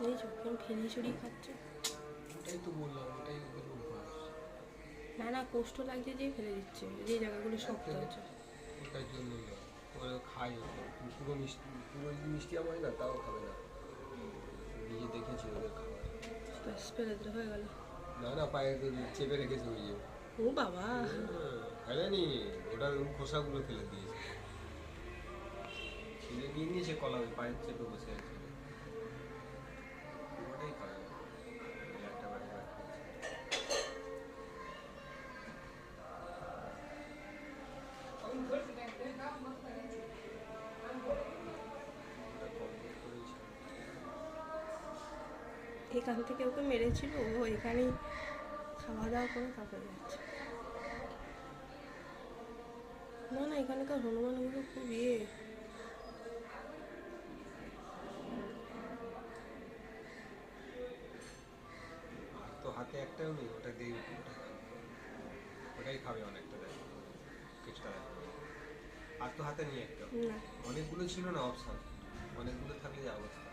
এই যখন খিচুড়ি খাচ্ছে। ওটাই তো বললাম, ওটাই ওদের অভ্যাস। না না, কষ্ট লাগছে যে ফেলে দিচ্ছে, যে জায়গাগুলো শক্ত আছে। ওটার জন্য নয়, ওরা খায় ওটা পুরো মিষ্টি, পুরো যদি মিষ্টি হয় না তাও খাবে না। নিজে দেখেছি ওদের খাবার। ব্যাস ফেলে দিলে হয়ে গেল। না না, পায়ে চেপে রেখেছে ওই যে। ও বাবা, ফেলেনি, ওটার খোসাগুলো ফেলে দিয়েছে। ছিঁড়ে নিয়ে নিয়েছে কলা, ওই পায়ের চেপে বসে আছে। ওটাই করে ওই একটা বাড়ি বাড়ি ওটা কমপ্লিট করেছে। এখান থেকে ওকে মেরেছিল, ও এখানেই খাওয়া দাওয়া করে তারপরে যাচ্ছে। না না, এখানকার হনুমানগুলো খুব আর তো হাতে একটাও নেই, ওটা দিয়ে ওটাই খাবে অনেকটা, দেয় কিছুটা দেয়। আর তো হাতে নেই একটা, না। অনেকগুলো ছিল না অপশান, অনেকগুলো থাকলে যা অবস্থা।